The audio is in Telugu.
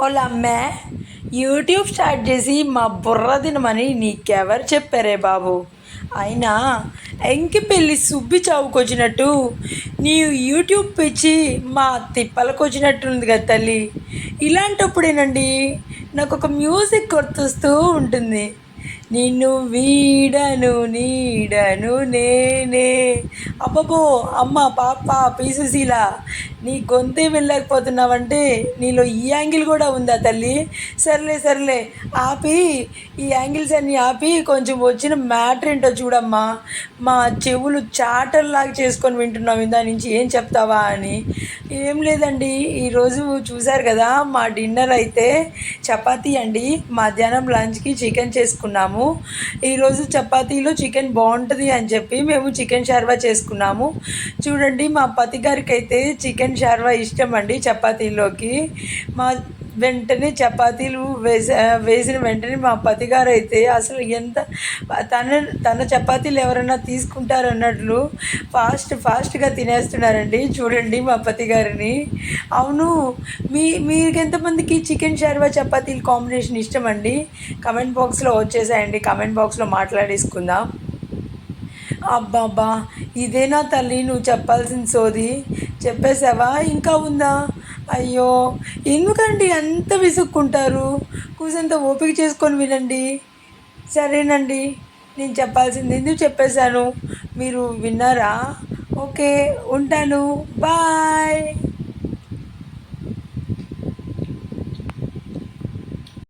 వాళ్ళ అమ్మే యూట్యూబ్ స్టార్ట్ చేసి మా బుర్ర తినమని నీకెవరు చెప్పారే బాబు. అయినా ఎంకి పెళ్ళి సుబ్బి చావుకొచ్చినట్టు నీ యూట్యూబ్ పిచ్చి మా తిప్పలకు వచ్చినట్టుంది కదా తల్లి. ఇలాంటప్పుడేనండి నాకు ఒక మ్యూజిక్ గుర్తొస్తూ ఉంటుంది. నిన్ను వీడను నీడను నేనే. అబ్బబ్బో, అమ్మ పాప పీసుశీల, నీ గొంతే వెళ్ళలేకపోతున్నావంటే నీలో ఈ యాంగిల్ కూడా ఉందా తల్లి? సర్లే సర్లే, ఆపి, ఈ యాంగిల్స్ అన్నీ ఆపి కొంచెం వచ్చిన మ్యాటర్ ఏంటో చూడమ్మా. మా చెవులు చాటల్లాగా చేసుకొని వింటున్నాం ఇందా నుంచి, ఏం చెప్తావా అని. ఏం లేదండి, ఈరోజు చూశారు కదా మా డిన్నర్ అయితే చపాతీ అండి. మధ్యాహ్నం లంచ్కి చికెన్ చేసుకున్నాము. ఈరోజు చపాతీలో చికెన్ బాగుంటుంది అని చెప్పి మేము చికెన్ షార్వా చేసుకున్నాము. చూడండి, మా పతి గారికి అయితే చికెన్ షార్వా ఇష్టం అండి చపాతీలోకి. మా వెంటనే చపాతీలు వేసిన వెంటనే మా పతి గారు అయితే అసలు ఎంత తన తన చపాతీలు ఎవరైనా తీసుకుంటారన్నట్లు ఫాస్ట్గా తినేస్తున్నారండి. చూడండి మా పతి గారిని. అవును, మీకు ఎంతమందికి చికెన్ షార్వా చపాతీలు కాంబినేషన్ ఇష్టం అండి? కమెంట్ బాక్స్లో వచ్చేసాయండి, కమెంట్ బాక్స్లో మాట్లాడేసుకుందాం. అబ్బాబ్బా, ఇదేనా తల్లి నువ్వు చెప్పాల్సిన సోది? చెప్పేసావా, ఇంకా ఉందా? అయ్యో, ఎందుకండి అంత విసుక్కుంటారు? కూసంత ఓపిక చేసుకొని వినండి. సరేనండి, నేను చెప్పాల్సింది ఎందుకు చెప్పేశాను, మీరు విన్నారా? ఓకే, ఉంటాను, బాయ్.